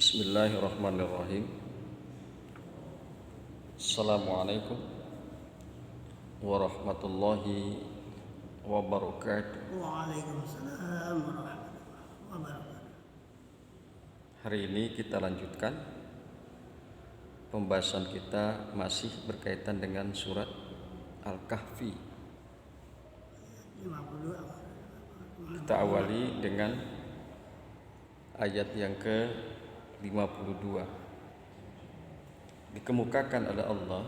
Bismillahirrahmanirrahim. Assalamualaikum warahmatullahi wabarakatuh. Waalaikumsalam warahmatullahi wabarakatuh. Hari ini kita lanjutkan pembahasan kita masih berkaitan dengan surat Al-Kahfi. 52. Kita awali dengan ayat yang ke-52. Dikemukakan oleh Allah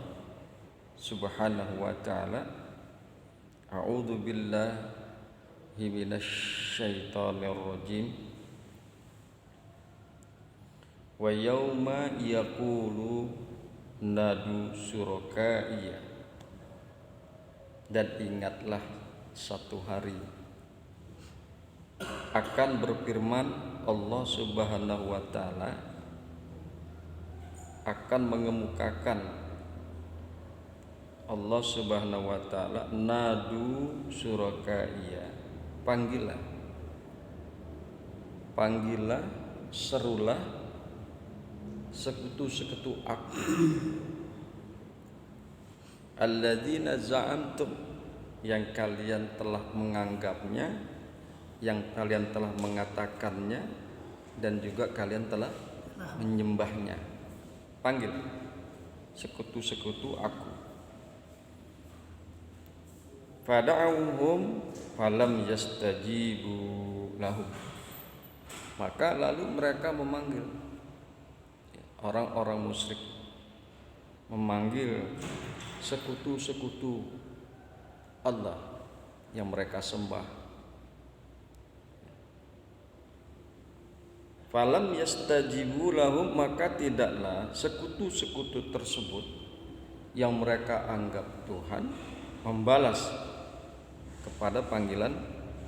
Subhanahu wa ta'ala, A'udzu billahi minasyaitonir rajim. Wa yauma yaqulu nadu syurakaiya. Dan ingatlah satu hari akan berfirman Allah Subhanahu wa ta'ala, akan mengemukakan Allah Subhanahu wa ta'ala, nadu syurakaiya, panggillah, serulah sekutu-sekutu aku, alladzina za'amtum, yang kalian telah menganggapnya, yang kalian telah mengatakannya, dan juga kalian telah menyembahnya. Panggil sekutu-sekutu aku. Fada'uhum falam yastajibu lahum. Maka lalu mereka memanggil orang-orang musyrik, memanggil sekutu-sekutu Allah yang mereka sembah. Falam yastajibu lahum, maka tidaklah sekutu-sekutu tersebut yang mereka anggap Tuhan membalas kepada panggilan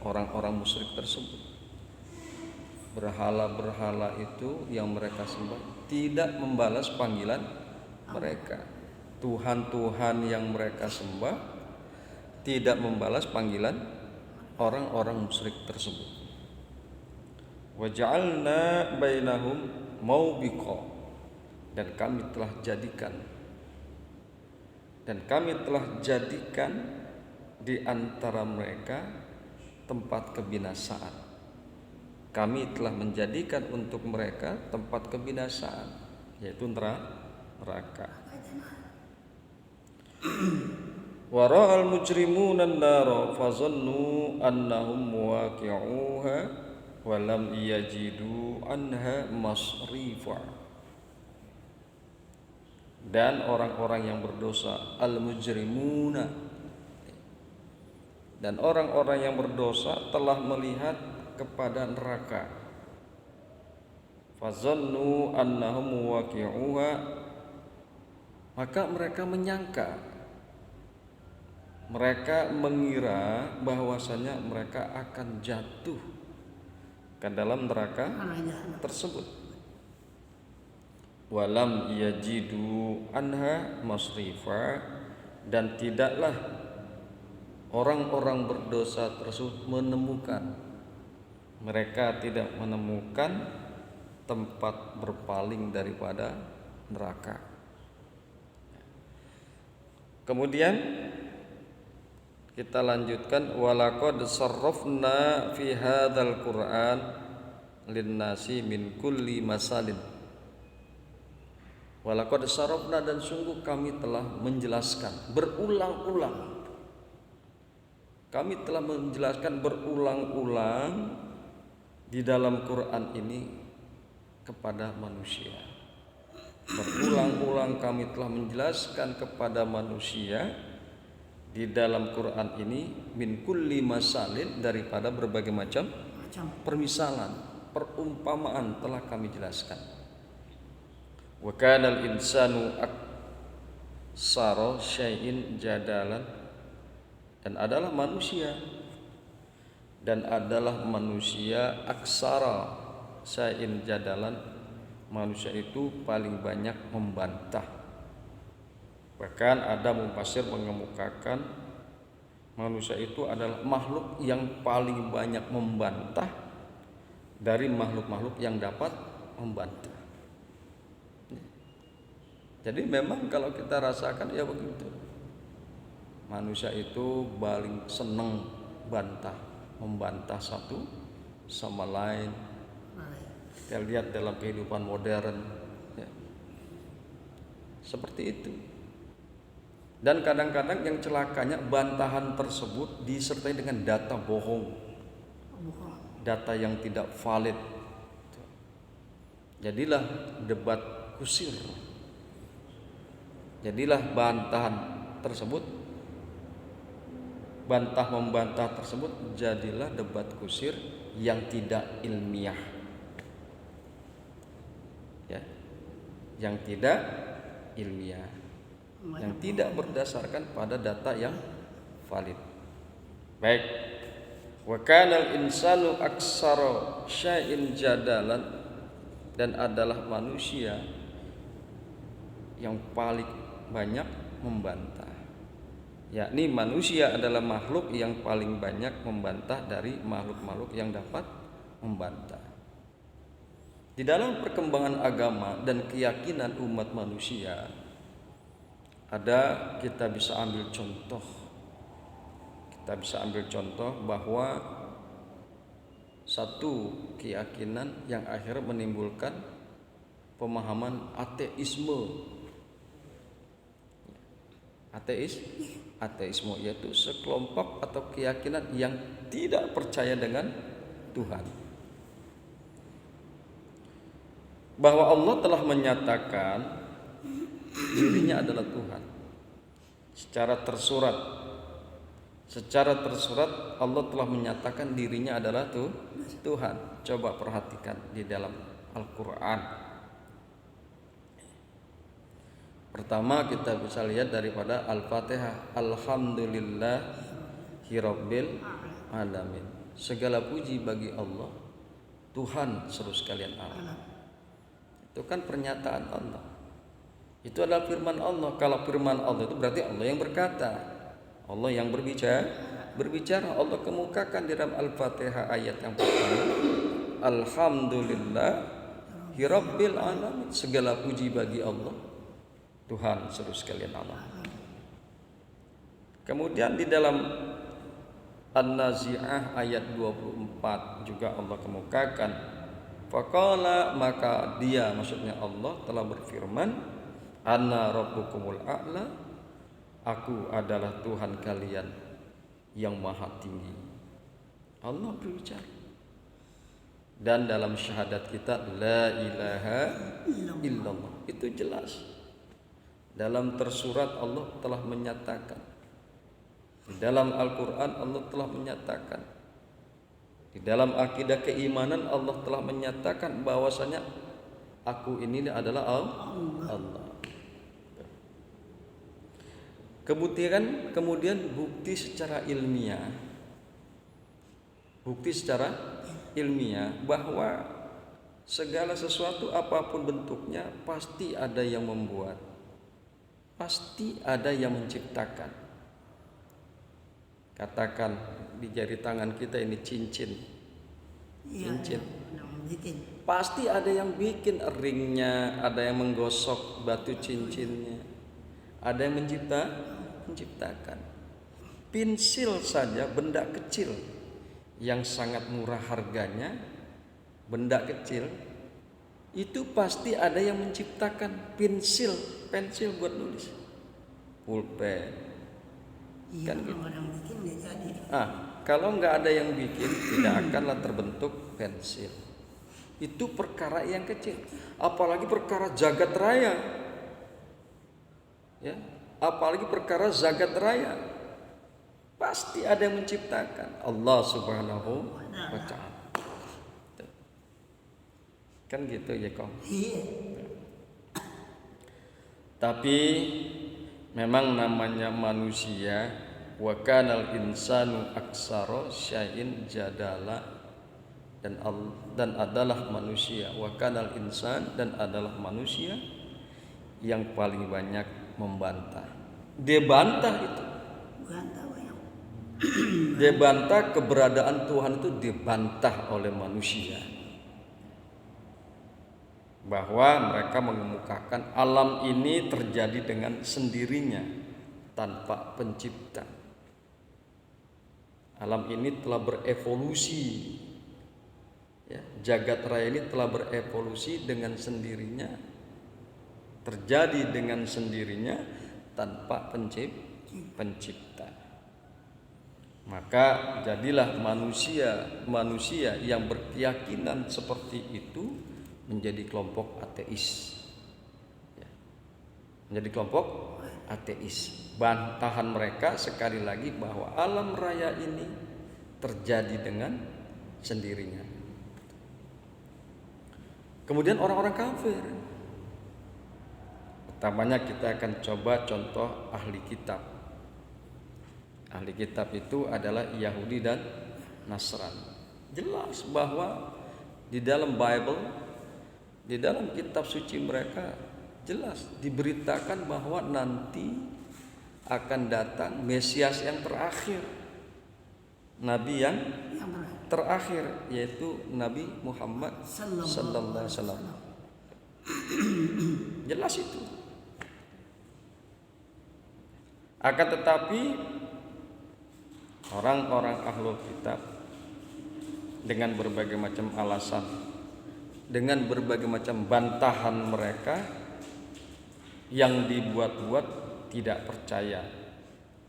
orang-orang musyrik tersebut. Berhala-berhala itu yang mereka sembah tidak membalas panggilan mereka. Tuhan-Tuhan yang mereka sembah tidak membalas panggilan orang-orang musyrik tersebut. Waja'alna bainahum maubiqa, dan kami telah jadikan di antara mereka tempat kebinasaan. Kami telah menjadikan untuk mereka tempat kebinasaan, yaitu neraka. Wa ra'al mujrimuna an-nara fazannu annahum muwaqi'uha walam yajidu anha masrifa. Dan orang-orang yang berdosa, al-mujrimuna, dan orang-orang yang berdosa telah melihat kepada neraka. Fazannu annahum waqi'uha, maka mereka menyangka, mereka mengira bahwasanya mereka akan jatuh ke dalam neraka tersebut. Walam yajidu anha masrifa, dan tidaklah orang-orang berdosa tersebut menemukan, mereka tidak menemukan tempat berpaling daripada neraka. Kemudian kita lanjutkan, walaqad sarrafna fi hadzal Qur'an linnasi min kulli masalin. Walaqad sarrafna, dan sungguh kami telah menjelaskan berulang-ulang. Kami telah menjelaskan berulang-ulang di dalam Quran ini kepada manusia. Berulang-ulang kami telah menjelaskan kepada manusia di dalam Quran ini min kulli masalin, daripada berbagai macam permisalan, perumpamaan telah kami jelaskan. Wa kana al-insanu aksara syai'in jadalan, dan adalah manusia aksara syai'in jadalan, manusia itu paling banyak membantah. Bahkan ada mufassir mengemukakan manusia itu adalah makhluk yang paling banyak membantah dari makhluk-makhluk yang dapat membantah. Jadi memang kalau kita rasakan ya begitu. Manusia itu paling senang membantah satu sama lain. Kita lihat dalam kehidupan modern, ya. Seperti itu. Dan kadang-kadang yang celakanya bantahan tersebut disertai dengan data bohong, data yang tidak valid. Jadilah debat kusir. Jadilah bantah membantah tersebut jadilah debat kusir yang tidak ilmiah, ya, yang tidak ilmiah, yang tidak berdasarkan pada data yang valid. Baik, wa kana al-insanu aktsara syai'in jadalan, dan adalah manusia yang paling banyak membantah. Yakni manusia adalah makhluk yang paling banyak membantah dari makhluk-makhluk yang dapat membantah. Di dalam perkembangan agama dan keyakinan umat manusia, kita bisa ambil contoh bahwa satu keyakinan yang akhirnya menimbulkan pemahaman ateisme. Ateisme yaitu sekelompok atau keyakinan yang tidak percaya dengan Tuhan. Bahwa Allah telah menyatakan dirinya adalah Tuhan. Secara tersurat Allah telah menyatakan dirinya adalah Tuhan. Coba perhatikan di dalam Al-Quran. Pertama kita bisa lihat daripada Al-Fatihah. Alhamdulillahirabbil alamin. Segala puji bagi Allah, Tuhan seluruh sekalian alam. Itu kan pernyataan Allah. Itu adalah firman Allah. Kalau firman Allah itu berarti Allah yang berkata, Allah yang berbicara. Allah kemukakan di dalam Al-Fatihah ayat yang pertama, Alhamdulillahirabbil alamin. Segala puji bagi Allah, Tuhan seluruh sekalian alam. Kemudian di dalam An-Nazi'ah ayat 24 juga Allah kemukakan, faqala, maka dia, maksudnya Allah telah berfirman, ana rabbukumul a'la, aku adalah Tuhan kalian yang maha tinggi. Allah berbicara. Dan dalam syahadat kita la ilaha illallah, itu jelas. Dalam tersurat Allah telah menyatakan, di dalam Al-Quran Allah telah menyatakan, di dalam akidah keimanan Allah telah menyatakan bahwasanya aku ini adalah Allah. Kemudian bukti secara ilmiah bahwa segala sesuatu apapun bentuknya pasti ada yang membuat, pasti ada yang menciptakan. Katakan di jari tangan kita ini cincin. Pasti ada yang bikin ringnya, ada yang menggosok batu cincinnya, ada yang menciptakan. Pensil saja, benda kecil yang sangat murah harganya, benda kecil itu pasti ada yang menciptakan. Pensil buat nulis, pulpen, kan gitu. Kalau nggak ada yang bikin, tidak akanlah terbentuk pensil. Itu perkara yang kecil, apalagi perkara jagat raya, ya, apalagi perkara jagat raya, pasti ada yang menciptakan, Allah Subhanahu wa ta'ala. Kan gitu ya Kong. Tapi memang namanya manusia, wa kanal insanu aktsara syai'in jadala, dan adalah manusia, wa kanal insan, dan adalah manusia yang paling banyak membantah. Dia bantah itu. Dia bantah keberadaan Tuhan itu, dibantah oleh manusia. bahwa mereka mengemukakan alam ini terjadi dengan sendirinya tanpa pencipta. Alam ini telah berevolusi, ya, jagat raya ini telah berevolusi dengan sendirinya, terjadi dengan sendirinya tanpa pencipta. Maka jadilah manusia yang berkeyakinan seperti itu menjadi kelompok ateis, ya, menjadi kelompok ateis. Bantahan mereka sekali lagi bahwa alam raya ini terjadi dengan sendirinya. Kemudian orang-orang kafir, pertamanya kita akan coba contoh ahli kitab. Ahli kitab itu adalah Yahudi dan Nasrani. Jelas bahwa di dalam Bible, di dalam kitab suci mereka jelas diberitakan bahwa nanti akan datang Mesias yang terakhir, Nabi yang terakhir, yaitu Nabi Muhammad sallallahu alaihi wasallam. Jelas itu. Akan tetapi orang-orang ahlul kitab dengan berbagai macam alasan, dengan berbagai macam bantahan mereka yang dibuat-buat, tidak percaya,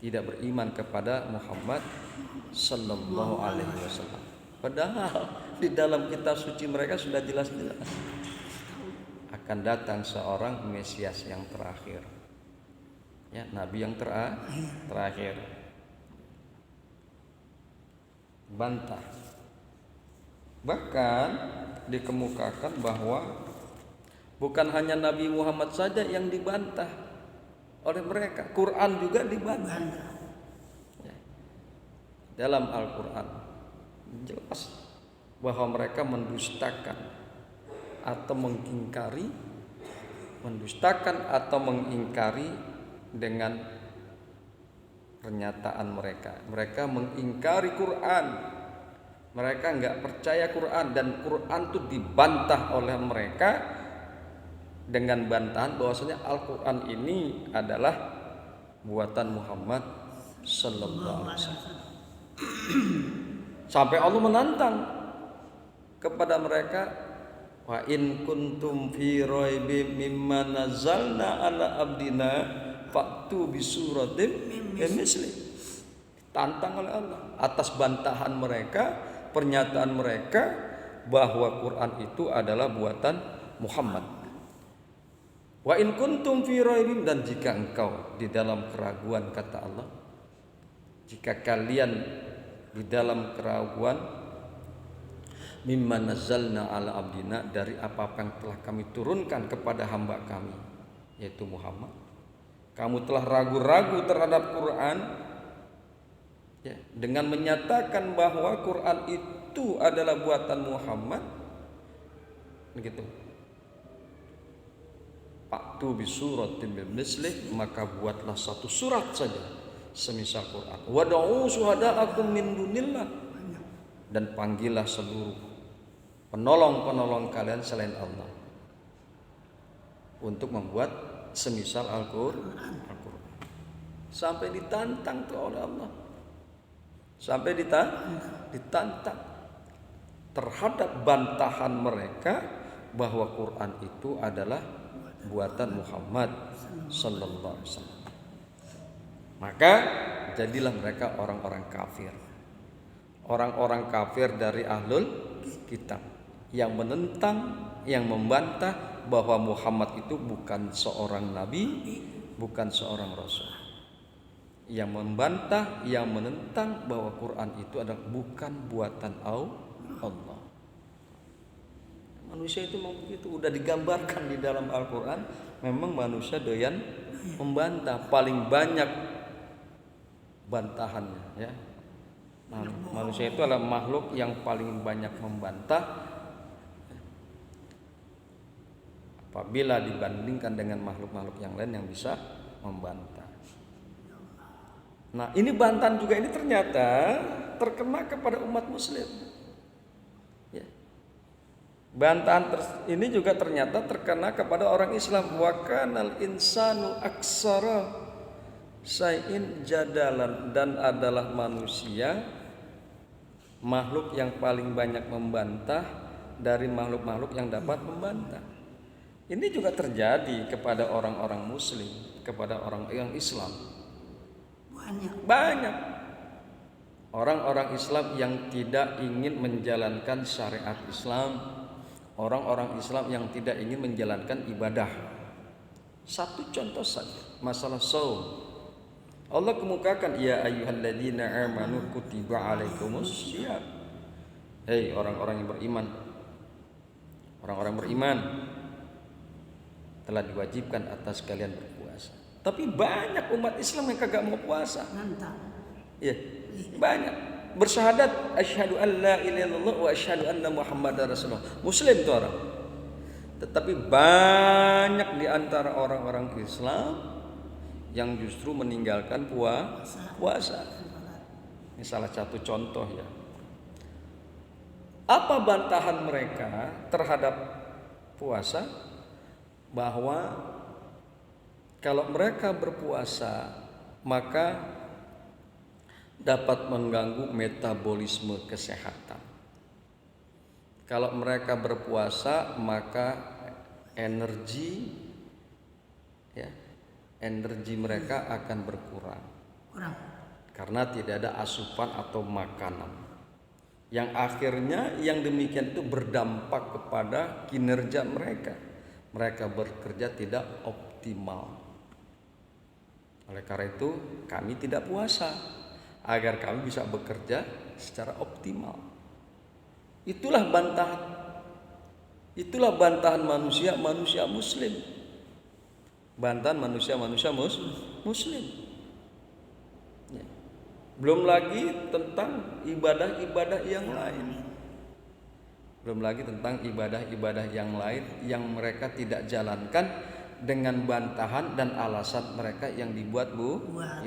tidak beriman kepada Muhammad sallallahu alaihi wasallam. Padahal di dalam kitab suci mereka sudah jelas-jelas akan datang seorang Mesias yang terakhir, ya, Nabi yang terakhir. Bantah. Bahkan dikemukakan bahwa bukan hanya Nabi Muhammad saja yang dibantah oleh mereka, Quran juga dibantah. Ya. Dalam Al-Quran jelas bahwa mereka mendustakan atau mengingkari dengan pernyataan mereka. Mereka mengingkari Quran. Mereka nggak percaya Quran, dan Quran itu dibantah oleh mereka dengan bantahan bahwasanya Al-Quran ini adalah buatan Muhammad sallallahu alaihi wasallam. Sampai Allah menantang kepada mereka, wa in kuntum fi raibim mimma nazzalna ala abdina fa'tu bi suratim min misli. Tantang oleh Allah atas bantahan mereka, pernyataan mereka bahwa Quran itu adalah buatan Muhammad. Wa in kuntum fi raibim, dan jika engkau di dalam keraguan, kata Allah, jika kalian di dalam keraguan, mimma nazzalna ala abdina, dari apa-apa yang telah kami turunkan kepada hamba kami, yaitu Muhammad, kamu telah ragu-ragu terhadap Quran, ya, dengan menyatakan bahwa Quran itu adalah buatan Muhammad, begitu. Fa'tu bi suratin min mislih, maka buatlah satu surat saja semisal Quran. Wad'u syuhada'akum min dunillah, dan panggillah seluruh penolong-penolong kalian selain Allah untuk membuat semisal Al-Quran. Sampai ditantang tuh oleh Allah, sampai ditantang terhadap bantahan mereka bahwa Quran itu adalah buatan Muhammad sallallahu alaihi wasallam. Maka jadilah mereka orang-orang kafir, orang-orang kafir dari ahlul kitab, yang menentang, yang membantah bahwa Muhammad itu bukan seorang nabi, bukan seorang rasul. Yang membantah, yang menentang bahwa Quran itu adalah bukan buatan Allah. Manusia itu memang begitu, udah digambarkan di dalam Al-Quran. Memang manusia doyan membantah, paling banyak bantahannya, ya. Manusia itu adalah makhluk yang paling banyak membantah apabila dibandingkan dengan makhluk-makhluk yang lain yang bisa membantah. Nah, ini bantahan juga ini ternyata terkena kepada umat muslim, ya. Bantahan ini juga ternyata terkena kepada orang Islam. Wa kanal insanu aksara syai'in jadalan, dan adalah manusia makhluk yang paling banyak membantah dari makhluk-makhluk yang dapat membantah. Ini juga terjadi kepada orang-orang muslim, kepada orang yang Islam. Banyak orang-orang Islam yang tidak ingin menjalankan syariat Islam, orang-orang Islam yang tidak ingin menjalankan ibadah. Satu contoh saja, masalah saum. Allah kemukakan, ya ayyuhalladzina amanu kutiba alaikumus syiyam. Hei orang-orang yang beriman, orang-orang beriman, telah diwajibkan atas kalian berpuasa. Tapi banyak umat Islam yang kagak mau puasa. Ya, banyak. Bersyahadat asyhadu an la ilaha illallah wa asyhadu anna muhammadar rasulullah. Muslim itu orang. Tetapi banyak di antara orang-orang Islam yang justru meninggalkan puasa. Ini salah satu contoh ya. Apa bantahan mereka terhadap puasa? Bahwa kalau mereka berpuasa maka dapat mengganggu metabolisme kesehatan. Kalau mereka berpuasa maka energi mereka akan berkurang. Karena tidak ada asupan atau makanan. Yang akhirnya yang demikian itu berdampak kepada kinerja mereka. Mereka bekerja tidak optimal. Oleh karena itu kami tidak puasa agar kami bisa bekerja secara optimal. Itulah bantahan manusia muslim. Bantahan manusia muslim. Ya. Belum lagi tentang ibadah-ibadah yang lain. Belum lagi tentang ibadah-ibadah yang lain yang mereka tidak jalankan dengan bantahan dan alasan mereka yang dibuat-buat.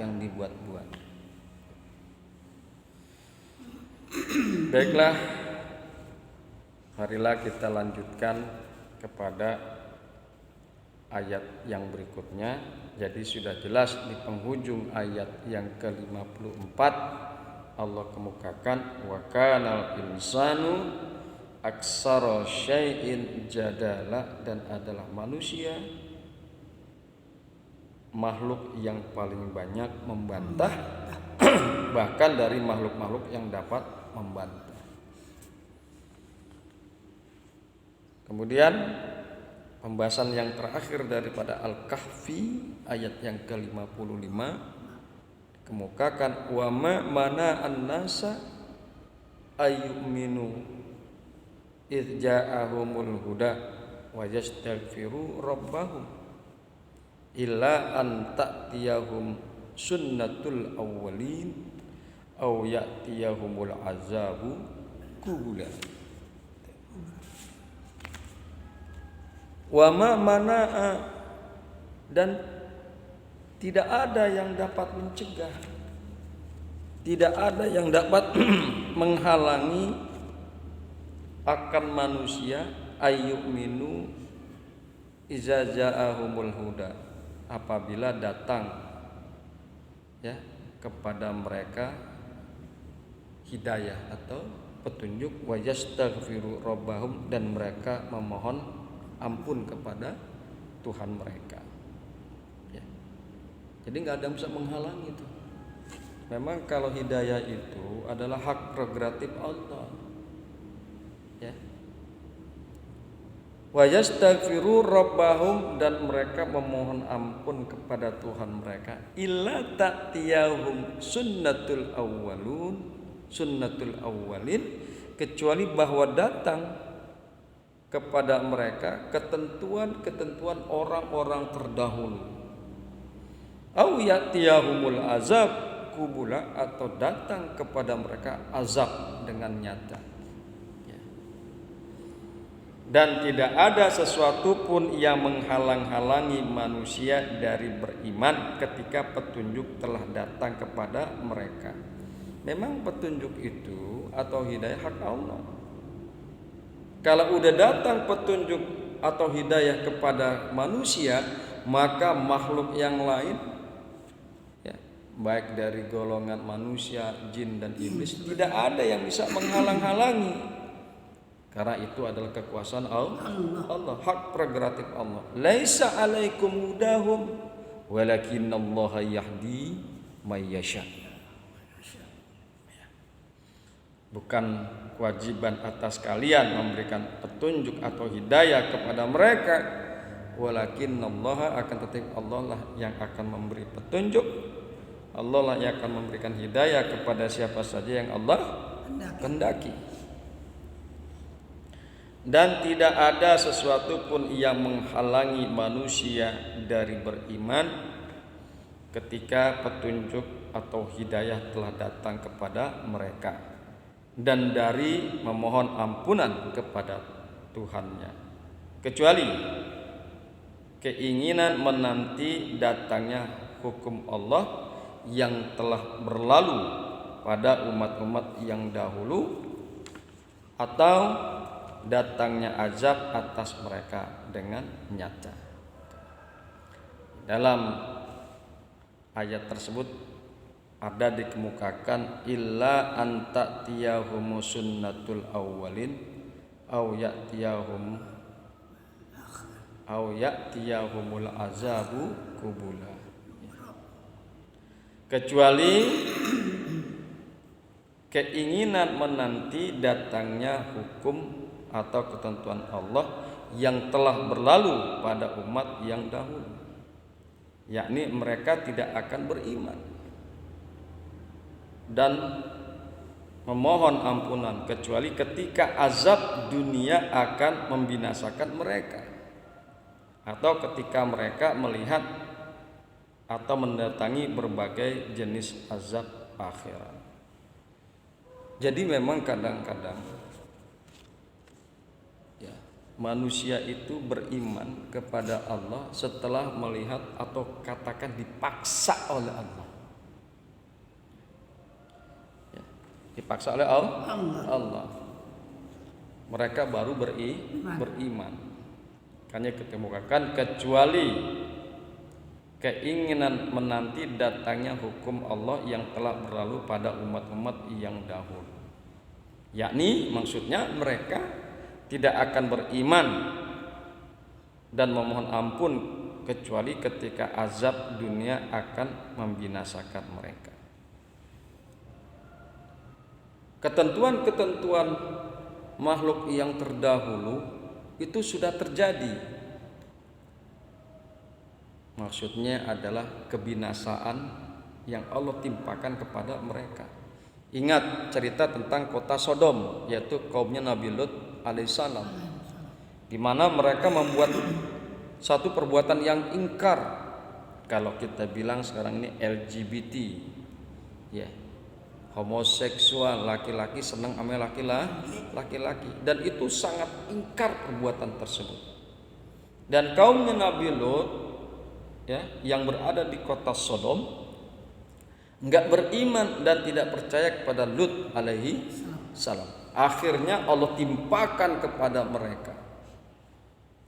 Baiklah, marilah kita lanjutkan kepada ayat yang berikutnya. Jadi sudah jelas di penghujung ayat yang ke-54 Allah kemukakan wa kanal insanu aksara syai'in jadala, dan adalah manusia makhluk yang paling banyak membantah bahkan dari makhluk-makhluk yang dapat membantah. Kemudian pembahasan yang terakhir daripada Al-Kahfi ayat yang ke-55 kemukakan wa ma mana an-nasa ayyuminu idh ja'ahumul huda wa yastaghfiru rabbahum illa an ta'tiyahum sunnatul awwalin aw ya'tiyahumul azabu qubula. Wa ma mana'a, dan tidak ada yang dapat mencegah, tidak ada yang dapat menghalangi akan manusia ayyuminu iza ja'ahumul huda, apabila datang kepada mereka hidayah atau petunjuk, wa yastaghfiru rabbahum, dan mereka memohon ampun kepada Tuhan mereka. Jadi nggak ada yang bisa menghalangi itu. Memang kalau hidayah itu adalah hak prerogatif Allah. Wa yastaghfiru rabbahum, dan mereka memohon ampun kepada Tuhan mereka, illa ta'tiyahum sunnatul awwalin, kecuali bahwa datang kepada mereka ketentuan-ketentuan orang-orang terdahulu, au ya'tiyahumul azab qubula, atau datang kepada mereka azab dengan nyata. Dan tidak ada sesuatu pun yang menghalang-halangi manusia dari beriman ketika petunjuk telah datang kepada mereka. Memang petunjuk itu atau hidayah hak Allah. Kalau udah datang petunjuk atau hidayah kepada manusia, maka makhluk yang lain, ya, baik dari golongan manusia, jin dan iblis, tidak ada yang bisa menghalang-halangi. Karena itu adalah kekuasaan Allah, hak prerogatif Allah. Laisa alaikum hudahum walakinallaha yahdi may yasha. Bukan kewajiban atas kalian memberikan petunjuk atau hidayah kepada mereka, walakinallaha, akan tetapi Allah lah yang akan memberi petunjuk. Allah lah yang akan memberikan hidayah kepada siapa saja yang Allah kehendaki. Dan tidak ada sesuatu pun yang menghalangi manusia dari beriman ketika petunjuk atau hidayah telah datang kepada mereka, dan dari memohon ampunan kepada Tuhannya, kecuali keinginan menanti datangnya hukum Allah yang telah berlalu pada umat-umat yang dahulu, atau datangnya azab atas mereka dengan nyata. Dalam ayat tersebut ada dikemukakan illa anta tiyahumu sunnatul awwalin au ya'tiyahumul azabu kubula, kecuali keinginan menanti datangnya hukum atau ketentuan Allah yang telah berlalu pada umat yang dahulu, yakni mereka tidak akan beriman dan memohon ampunan kecuali ketika azab dunia akan membinasakan mereka, atau ketika mereka melihat atau mendatangi berbagai jenis azab akhirat. Jadi memang kadang-kadang manusia itu beriman kepada Allah setelah melihat atau katakan dipaksa oleh Allah. Ya, dipaksa oleh Allah. Mereka baru beriman. Makanya ketemukan kecuali keinginan menanti datangnya hukum Allah yang telah berlalu pada umat-umat yang dahulu. Yakni maksudnya mereka tidak akan beriman dan memohon ampun kecuali ketika azab dunia akan membinasakan mereka. Ketentuan-ketentuan makhluk yang terdahulu itu sudah terjadi. Maksudnya adalah kebinasaan yang Allah timpakan kepada mereka. Ingat cerita tentang kota Sodom, yaitu kaumnya Nabi Lut alaihissalam, di mana mereka membuat satu perbuatan yang ingkar. Kalau kita bilang sekarang ini LGBT, ya, homoseksual, laki-laki senang sama laki-laki, dan itu sangat ingkar perbuatan tersebut. Dan kaumnya Nabi Lut, ya, yang berada di kota Sodom, enggak beriman dan tidak percaya kepada Lut alaihi salam. Akhirnya Allah timpakan kepada mereka.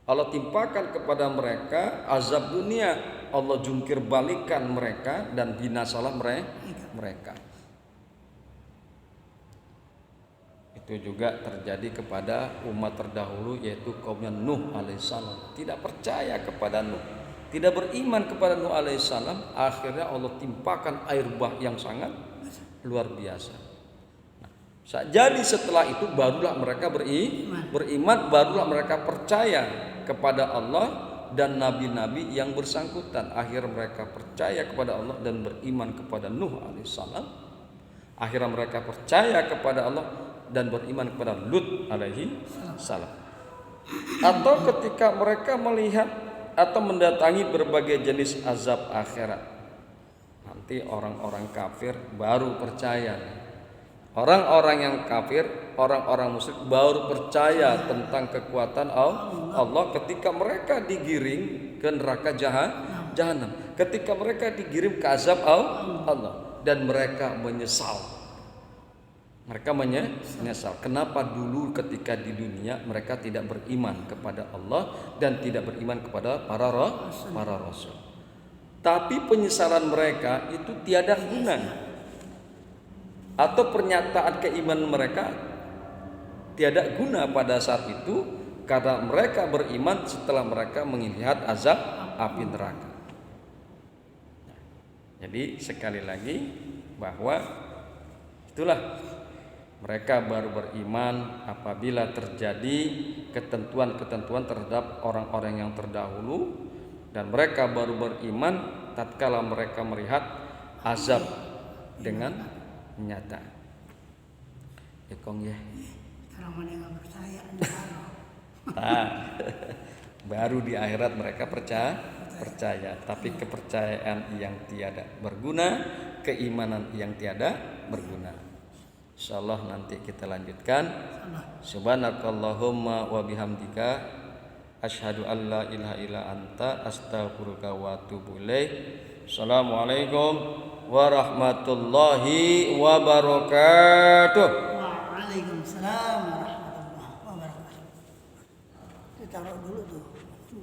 Allah timpakan kepada mereka azab dunia. Allah jungkir balikan mereka dan binasalah mereka. Itu juga terjadi kepada umat terdahulu, yaitu kaumnya Nuh alaihissalam. Tidak percaya kepada Nuh, tidak beriman kepada Nuh alaihissalam. Akhirnya Allah timpakan air bah yang sangat luar biasa. Jadi setelah itu barulah mereka beriman, barulah mereka percaya kepada Allah dan nabi-nabi yang bersangkutan. Akhirnya mereka percaya kepada Allah dan beriman kepada Nuh alaihissalam. Akhirnya mereka percaya kepada Allah dan beriman kepada Lut alaihi salam. Atau ketika mereka melihat atau mendatangi berbagai jenis azab akhirat, nanti orang-orang kafir baru percaya. Orang-orang yang kafir, orang-orang musyrik baru percaya tentang kekuatan Allah ketika mereka digiring ke neraka jahanam, ketika mereka digiring ke azab Allah, dan mereka menyesal. Mereka menyesal. Kenapa dulu ketika di dunia mereka tidak beriman kepada Allah dan tidak beriman kepada para rasul. Tapi penyesalan mereka itu tiada guna. Atau pernyataan keimanan mereka tiada guna pada saat itu karena mereka beriman setelah mereka melihat azab api neraka. Jadi sekali lagi bahwa itulah mereka baru beriman apabila terjadi ketentuan-ketentuan terhadap orang-orang yang terdahulu, dan mereka baru beriman tatkala mereka melihat azab dengan nyata. Ekong ya. Sekarang mana yang nggak percaya? Baru di akhirat mereka percaya, tapi kepercayaan yang tiada berguna, keimanan yang tiada berguna. Insyaallah nanti kita lanjutkan. Subhanakallahumma wa bihamdika asyhadu an la ilaha illa anta astaghfiruka wa atubu ilaik. Assalamualaikum warahmatullahi wabarakatuh. Waalaikumsalam warahmatullahi wabarakatuh. Ditaruh dulu tuh.